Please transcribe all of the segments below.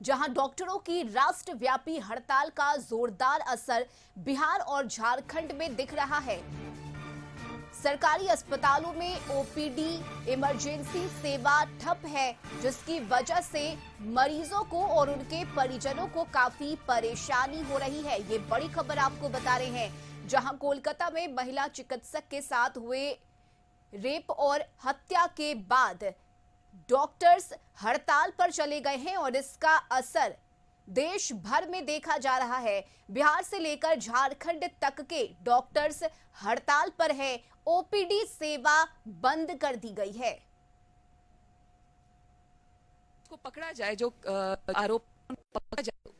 जहां डॉक्टरों की राष्ट्रव्यापी हड़ताल का जोरदार असर बिहार और झारखंड में दिख रहा है। सरकारी अस्पतालों में ओपीडी इमरजेंसी सेवा ठप है, जिसकी वजह से मरीजों को और उनके परिजनों को काफी परेशानी हो रही है। ये बड़ी खबर आपको बता रहे हैं, जहां कोलकाता में महिला चिकित्सक के साथ हुए रेप और हत्या के बाद डॉक्टर्स हड़ताल पर चले गए हैं और इसका असर देश भर में देखा जा रहा है। बिहार से लेकर झारखंड तक के डॉक्टर्स हड़ताल पर है। ओपीडी सेवा बंद कर दी गई है। को पकड़ा जाए, जो आरोप पकड़ा जाए,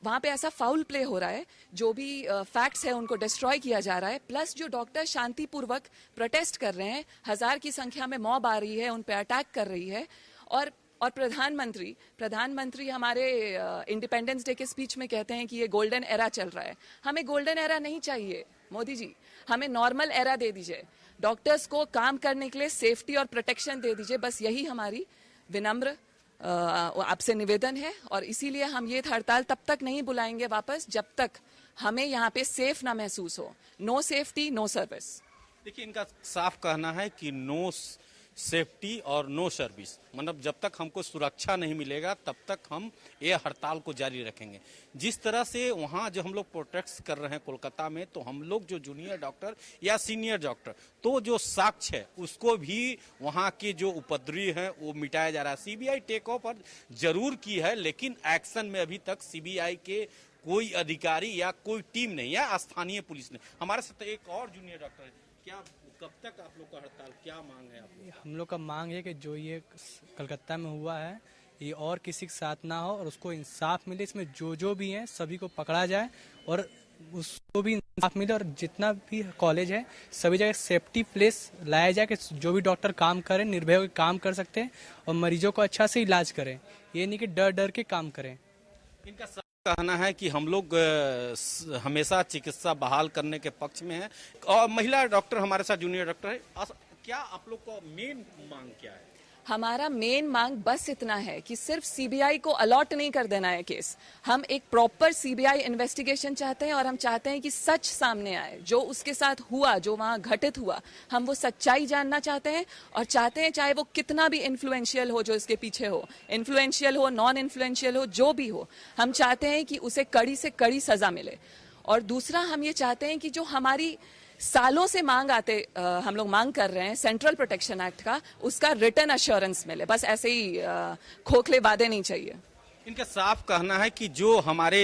वहां पे ऐसा फाउल प्ले हो रहा है, जो भी फैक्ट्स है उनको डिस्ट्रॉय किया जा रहा है। प्लस जो डॉक्टर शांतिपूर्वक प्रोटेस्ट कर रहे हैं, 1000 की संख्या में मॉब आ रही है, उन पे अटैक कर रही है। और प्रधानमंत्री हमारे इंडिपेंडेंस डे के स्पीच में कहते हैं कि ये गोल्डन एरा चल रहा है। हमें गोल्डन एरा नहीं चाहिए मोदी जी, हमें नॉर्मल एरा दे दीजिए। डॉक्टर्स को काम करने के लिए सेफ्टी और प्रोटेक्शन दे दीजिए। बस यही हमारी विनम्र आपसे निवेदन है। और इसीलिए हम ये हड़ताल तब तक नहीं बुलाएंगे वापस जब तक हमें यहाँ पे सेफ ना महसूस हो। No safety no service. देखिए, इनका साफ कहना है कि नो सेफ्टी और नो सर्विस, मतलब जब तक हमको सुरक्षा नहीं मिलेगा तब तक हम ये हड़ताल को जारी रखेंगे। जिस तरह से वहाँ जो हम लोग प्रोटेस्ट कर रहे हैं कोलकाता में, तो हम लोग जो जूनियर डॉक्टर या सीनियर डॉक्टर, तो जो साक्ष्य है उसको भी वहाँ के जो उपद्रवी हैं वो मिटाया जा रहा है। सीबीआई टेक ओवर जरूर की है, लेकिन एक्शन में अभी तक सीबीआई के कोई अधिकारी या कोई टीम नहीं या स्थानीय पुलिस नहीं। हमारे साथ एक और जूनियर डॉक्टर है। क्या कब तक आप लोग का हड़ताल, क्या मांग है आप लोग? हम लोग का मांग है कि जो ये कलकत्ता में हुआ है ये और किसी के साथ ना हो और उसको इंसाफ मिले। इसमें जो भी हैं सभी को पकड़ा जाए और उसको भी इंसाफ मिले। और जितना भी कॉलेज है सभी जगह सेफ्टी प्लेस लाया जाए कि जो भी डॉक्टर काम करें निर्भय होकर काम कर सकते हैं और मरीजों को अच्छा से इलाज करें। ये नहीं कि डर डर के काम करें। इनका कहना है कि हम लोग हमेशा चिकित्सा बहाल करने के पक्ष में है। और महिला डॉक्टर हमारे साथ जूनियर डॉक्टर है। क्या आप लोग का मेन मांग क्या है? हमारा मेन मांग बस इतना है कि सिर्फ सीबीआई को अलॉट नहीं कर देना है केस। हम एक प्रॉपर सीबीआई इन्वेस्टिगेशन चाहते हैं और हम चाहते हैं कि सच सामने आए। जो उसके साथ हुआ, जो वहां घटित हुआ, हम वो सच्चाई जानना चाहते हैं। और चाहते हैं चाहे वो कितना भी इन्फ्लुएंशियल हो जो इसके पीछे हो, इन्फ्लुएंशियल हो, नॉन इन्फ्लुएंशियल हो, जो भी हो, हम चाहते हैं कि उसे कड़ी से कड़ी सजा मिले। और दूसरा हम ये चाहते हैं कि जो हमारी सालों से हम लोग मांग कर रहे हैं सेंट्रल प्रोटेक्शन एक्ट का, उसका रिटर्न अश्योरेंस मिले। बस ऐसे ही खोखले वादे नहीं चाहिए। इनका साफ कहना है कि जो हमारे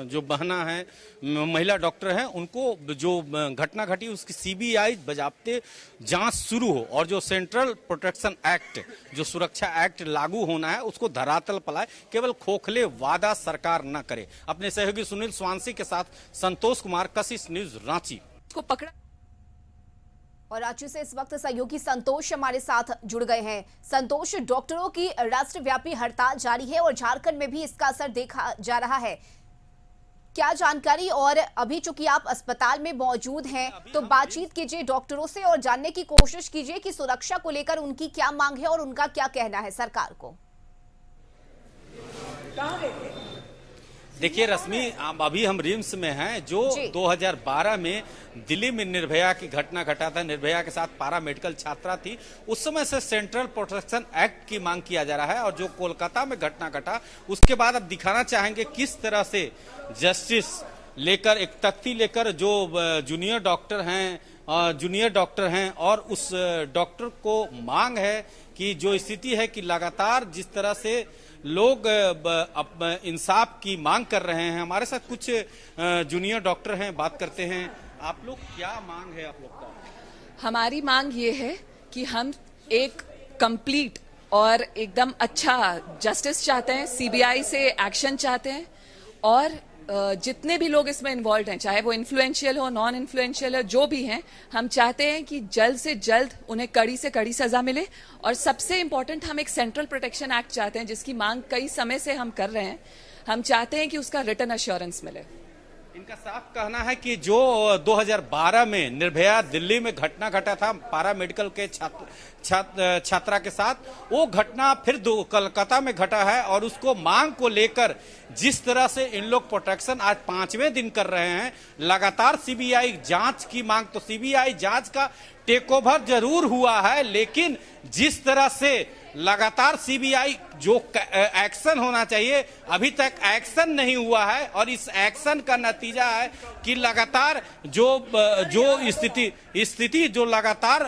जो बहना है महिला डॉक्टर हैं, उनको जो घटना घटी उसकी सीबीआई बजाबते जांच शुरू हो और जो सेंट्रल प्रोटेक्शन एक्ट, जो सुरक्षा एक्ट लागू होना है, उसको धरातल पर लाए। केवल खोखले वादा सरकार न करे। अपने सहयोगी सुनील स्वांसी के साथ संतोष कुमार, कशिश न्यूज, रांची। को पकड़ा। और रांची से इस वक्त सहयोगी संतोष हमारे साथ जुड़ गए हैं। संतोष, डॉक्टरों की राष्ट्रव्यापी हड़ताल जारी है और झारखंड में भी इसका असर देखा जा रहा है। क्या जानकारी? और अभी चूंकि आप अस्पताल में मौजूद हैं तो बातचीत कीजिए डॉक्टरों से और जानने की कोशिश कीजिए कि सुरक्षा को लेकर उनकी क्या मांग है और उनका क्या कहना है सरकार को। देखिए रश्मि, अभी हम रिम्स में हैं, जो 2012 में दिल्ली में निर्भया की घटना घटा था। निर्भया के साथ पारा मेडिकल छात्रा थी। उस समय से सेंट्रल प्रोटेक्शन एक्ट की मांग किया जा रहा है। और जो कोलकाता में घटना घटा उसके बाद अब दिखाना चाहेंगे किस तरह से जस्टिस लेकर, एक तख्ती लेकर जो जूनियर डॉक्टर हैं और उस डॉक्टर को मांग है कि जो स्थिति है कि लगातार जिस तरह से लोग इंसाफ की मांग कर रहे हैं। हमारे साथ कुछ जूनियर डॉक्टर हैं, बात करते हैं। आप लोग क्या मांग है आप लोग का? हमारी मांग ये है कि हम एक कंप्लीट और एकदम अच्छा जस्टिस चाहते हैं, सीबीआई से एक्शन चाहते हैं। और जितने भी लोग इसमें इन्वॉल्व हैं, चाहे वो इन्फ्लुएंशियल हो, नॉन इन्फ्लुएंशियल हो, जो भी हैं, हम चाहते हैं कि जल्द से जल्द उन्हें कड़ी से कड़ी सजा मिले। और सबसे इम्पोर्टेंट, हम एक सेंट्रल प्रोटेक्शन एक्ट चाहते हैं जिसकी मांग कई समय से हम कर रहे हैं। हम चाहते हैं कि उसका रिटर्न अश्योरेंस मिले। इनका साफ कहना है कि जो 2012 में निर्भया दिल्ली में घटना घटा था पारा मेडिकल के छात्रा के साथ, वो घटना फिर कोलकाता में घटा है और उसको मांग को लेकर जिस तरह से इन लोग प्रोटेक्शन आज 5वें दिन कर रहे हैं, लगातार सीबीआई जांच की मांग, तो सीबीआई जांच का टेक ओवर जरूर हुआ है, लेकिन जिस तरह से लगातार सीबीआई जो एक्शन होना चाहिए अभी तक एक्शन नहीं हुआ है और इस एक्शन का नतीजा है कि लगातार जो स्थिति जो लगातार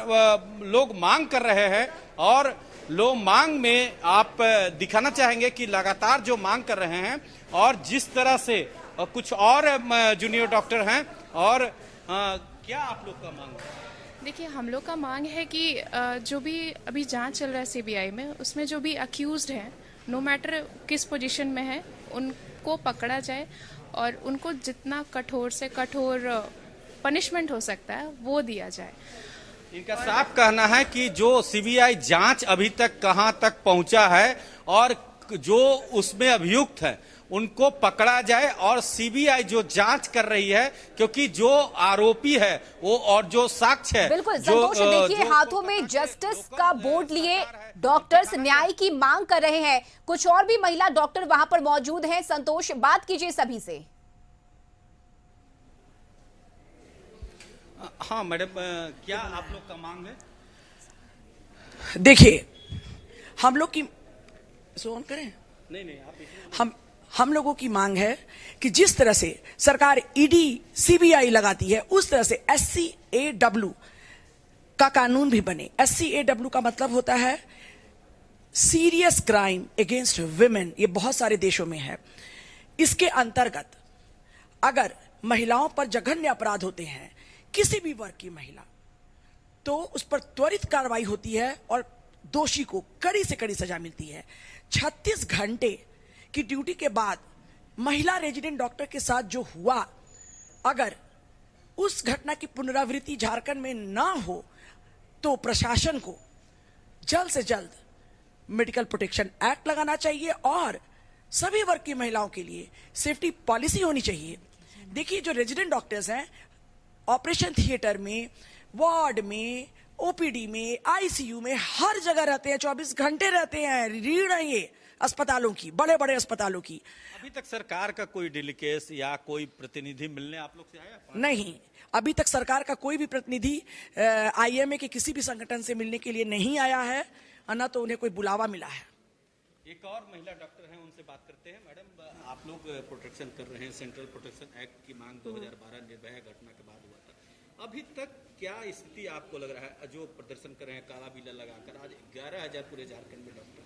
लोग मांग कर रहे हैं और लोग मांग में आप दिखाना चाहेंगे कि लगातार जो मांग कर रहे हैं और जिस तरह से कुछ और जूनियर डॉक्टर हैं और क्या आप लोग का मांग है? देखिए, हम लोग का मांग है कि जो भी अभी जांच चल रहा है सीबीआई में, उसमें जो भी अक्यूज्ड हैं, नो मैटर किस पोजीशन में है, उनको पकड़ा जाए और उनको जितना कठोर से कठोर पनिशमेंट हो सकता है वो दिया जाए। इनका साफ कहना है कि जो सीबीआई जांच अभी तक कहां तक पहुंचा है और जो उसमें अभियुक्त है उनको पकड़ा जाए और सीबीआई जो जांच कर रही है, क्योंकि जो आरोपी है वो और जो साक्ष्य है, बिल्कुल संतोष, देखिए हाथों में जस्टिस का बोर्ड लिए डॉक्टर्स न्याय की मांग कर रहे हैं। कुछ और भी महिला डॉक्टर वहां पर मौजूद हैं। संतोष, बात कीजिए सभी से। हाँ मैडम, क्या आप लोग का मांग है? देखिए, हम लोग की ऑन करें, नहीं आप हम लोगों की मांग है कि जिस तरह से सरकार ईडी सीबीआई लगाती है उस तरह से SCAW का कानून भी बने। SCAW का मतलब होता है सीरियस क्राइम अगेंस्ट विमेन, ये बहुत सारे देशों में है। इसके अंतर्गत अगर महिलाओं पर जघन्य अपराध होते हैं, किसी भी वर्ग की महिला, तो उस पर त्वरित कार्रवाई होती है और दोषी को कड़ी से कड़ी सजा मिलती है। 36 घंटे की ड्यूटी के बाद महिला रेजिडेंट डॉक्टर के साथ जो हुआ, अगर उस घटना की पुनरावृत्ति झारखंड में ना हो तो प्रशासन को जल्द से जल्द मेडिकल प्रोटेक्शन एक्ट लगाना चाहिए और सभी वर्ग की महिलाओं के लिए सेफ्टी पॉलिसी होनी चाहिए। देखिए, जो रेजिडेंट डॉक्टर्स हैं ऑपरेशन थिएटर में, वार्ड में, ओपीडी में, आईसीयू में, हर जगह रहते हैं, 24 घंटे रहते हैं। रीढ़ है ये अस्पतालों की, बड़े बड़े अस्पतालों की। अभी तक सरकार का कोई डेलीकेस या कोई प्रतिनिधि मिलने आप लोग से आया? नहीं, अभी तक सरकार का कोई भी प्रतिनिधि IMA के किसी भी संगठन से मिलने के लिए नहीं आया है, न तो उन्हें कोई बुलावा मिला है। एक और महिला डॉक्टर हैं, उनसे बात करते हैं। मैडम, आप लोग प्रोटेक्शन कर रहे हैं, सेंट्रल प्रोटेक्शन एक्ट की मांग 2012 निर्भया घटना के बाद हुआ था। अभी तक क्या स्थिति आपको लग रहा है? जो प्रदर्शन कर रहे हैं काला बिल्ला लगाकर, आज 11,000 पूरे झारखंड में डॉक्टर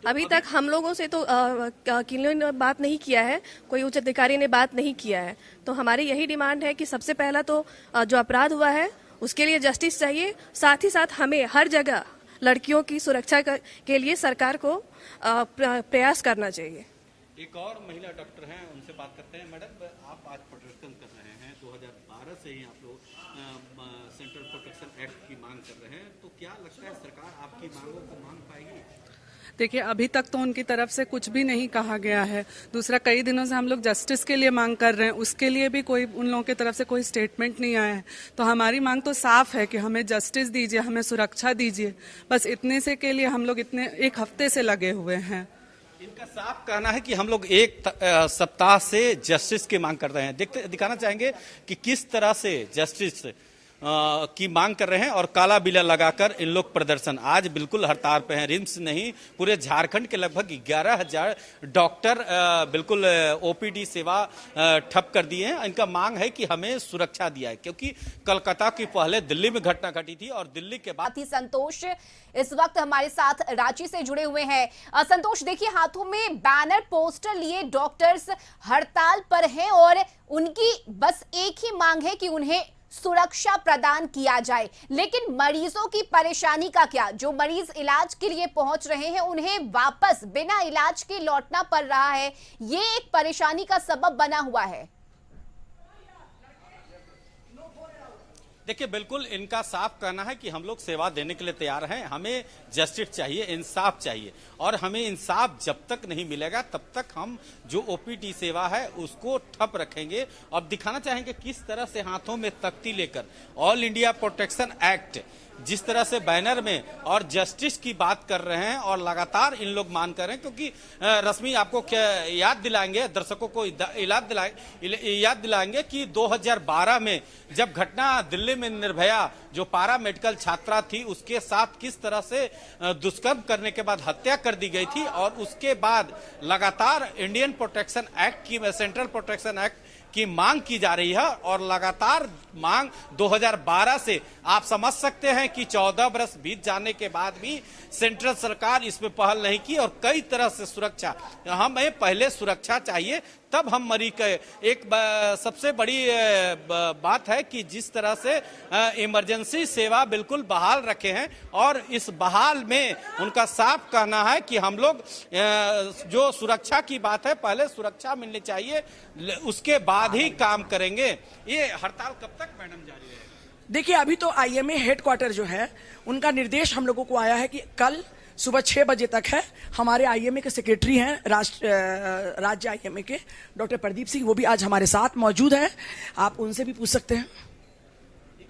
अभी तक हम लोगों से तो किन्हीं ने बात नहीं किया है, कोई उच्च अधिकारी ने बात नहीं किया है। तो हमारी यही डिमांड है कि सबसे पहला तो जो अपराध हुआ है उसके लिए जस्टिस चाहिए, साथ ही साथ हमें हर जगह लड़कियों की सुरक्षा के लिए सरकार को प्रयास करना चाहिए। एक और महिला डॉक्टर हैं, उनसे बात करते हैं। मैडम, आप आज प्रोटेक्शन कर रहे हैं, 2012 से ही आप लोग सेंट्रल प्रोटेक्शन एक्ट की मांग कर रहे हैं, तो क्या लगता है सरकार आपकी मांगों को मांग पाएगी? देखिए, अभी तक तो उनकी तरफ से कुछ भी नहीं कहा गया है। दूसरा, कई दिनों से हम लोग जस्टिस के लिए मांग कर रहे हैं, उसके लिए भी कोई उन लोगों की तरफ से कोई स्टेटमेंट नहीं आया है। तो हमारी मांग तो साफ है कि हमें जस्टिस दीजिए, हमें सुरक्षा दीजिए। बस इतने से के लिए हम लोग एक हफ्ते से लगे हुए हैं। इनका साफ कहना है कि हम लोग एक सप्ताह से जस्टिस की मांग कर रहे हैं। दिखाना चाहेंगे कि किस तरह से जस्टिस की मांग कर रहे हैं और काला बिल्ला लगाकर इन लोग प्रदर्शन आज बिल्कुल हड़ताल पे हैं। रिम्स नहीं, पूरे झारखंड के लगभग 11,000 डॉक्टर बिल्कुल ओपीडी सेवा ठप कर दिए हैं। इनका मांग है कि हमें सुरक्षा दिया है, क्योंकि कोलकाता की पहले दिल्ली में घटना घटी थी और दिल्ली के बाद। संतोष इस वक्त हमारे साथ रांची से जुड़े हुए हैं। संतोष, देखिए हाथों में बैनर पोस्टर लिए डॉक्टर्स हड़ताल पर हैं और उनकी बस एक ही मांग है कि उन्हें सुरक्षा प्रदान किया जाए। लेकिन मरीजों की परेशानी का क्या? जो मरीज इलाज के लिए पहुंच रहे हैं उन्हें वापस बिना इलाज के लौटना पड़ रहा है, ये एक परेशानी का सबब बना हुआ है। देखिए, बिल्कुल इनका साफ कहना है कि हम लोग सेवा देने के लिए तैयार हैं, हमें जस्टिस चाहिए, इंसाफ चाहिए, और हमें इंसाफ जब तक नहीं मिलेगा तब तक हम जो ओपीडी सेवा है उसको ठप रखेंगे। और दिखाना चाहेंगे किस तरह से हाथों में तख्ती लेकर ऑल इंडिया प्रोटेक्शन एक्ट जिस तरह से बैनर में और जस्टिस की बात कर रहे हैं, और लगातार इन लोग मांग कर रहे हैं। क्योंकि रश्मि आपको क्या याद दिलाएंगे, दर्शकों को याद दिलाएंगे कि 2012 में जब घटना दिल्ली में निर्भया जो पारा मेडिकल छात्रा थी उसके साथ किस तरह से दुष्कर्म करने के बाद हत्या कर दी गई थी, और उसके बाद लगातार इंडियन प्रोटेक्शन एक्ट की, सेंट्रल प्रोटेक्शन एक्ट की मांग की जा रही है। और लगातार मांग 2012 से आप समझ सकते हैं कि 14 बरस बीत जाने के बाद भी सेंट्रल सरकार इसमें पहल नहीं की, और कई तरह से सुरक्षा, हमें पहले सुरक्षा चाहिए तब हम मरी के। एक सबसे बड़ी बात है कि जिस तरह से इमरजेंसी सेवा बिल्कुल बहाल रखे हैं, और इस बहाल में उनका साफ कहना है कि हम लोग जो सुरक्षा की बात है, पहले सुरक्षा मिलनी चाहिए, उसके बाद ही काम करेंगे। ये हड़ताल कब तक मैडम जारी रहेगी? देखिए, अभी तो आईएमए हेडक्वार्टर जो है उनका निर्देश हम लोगों को आया है कि कल सुबह 6 बजे तक है। हमारे आईएमए के सेक्रेटरी हैं राज्य आईएमए के डॉक्टर प्रदीप सिंह, वो भी आज हमारे साथ मौजूद हैं, आप उनसे भी पूछ सकते हैं।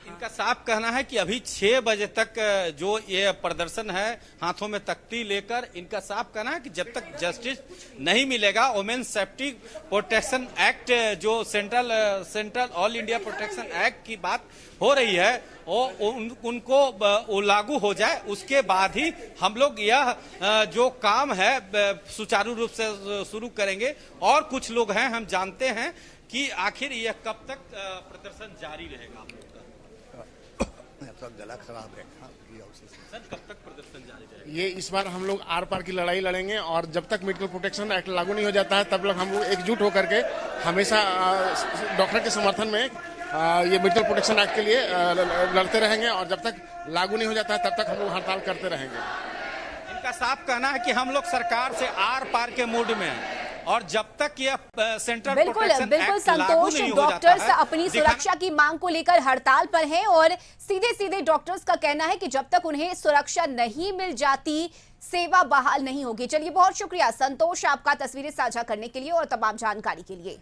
इनका साफ कहना है कि अभी 6 बजे तक जो ये प्रदर्शन है हाथों में तख्ती लेकर, इनका साफ कहना है कि जब तक जस्टिस नहीं मिलेगा, वुमेन सेफ्टी प्रोटेक्शन एक्ट जो central all India protection act की बात हो रही है उनको लागू हो जाए, उसके बाद ही हम लोग यह जो काम है सुचारू रूप से शुरू करेंगे। और कुछ लोग हैं, हम जानते हैं कि आखिर यह कब तक प्रदर्शन जारी रहेगा। गला खराब है सर, कब तक प्रदर्शन जारी रहेगा? ये इस बार हम लोग आर पार की लड़ाई लड़ेंगे, और जब तक मेडिकल प्रोटेक्शन एक्ट लागू नहीं हो जाता है तब तक हम लोग एकजुट होकर के हमेशा डॉक्टर के समर्थन में ये मेडिकल प्रोटेक्शन एक्ट के लिए लड़ते रहेंगे, और जब तक लागू नहीं हो जाता है तब तक हम लोग हड़ताल करते रहेंगे। इनका साफ कहना है कि हम लोग सरकार से आर पार के मूड में हैं, और जब तक यह सेंट्रल बिल्कुल संतोष, डॉक्टर्स अपनी सुरक्षा की मांग को लेकर हड़ताल पर हैं, और सीधे सीधे डॉक्टर्स का कहना है कि जब तक उन्हें सुरक्षा नहीं मिल जाती सेवा बहाल नहीं होगी। चलिए, बहुत शुक्रिया संतोष आपका तस्वीरें साझा करने के लिए और तमाम जानकारी के लिए।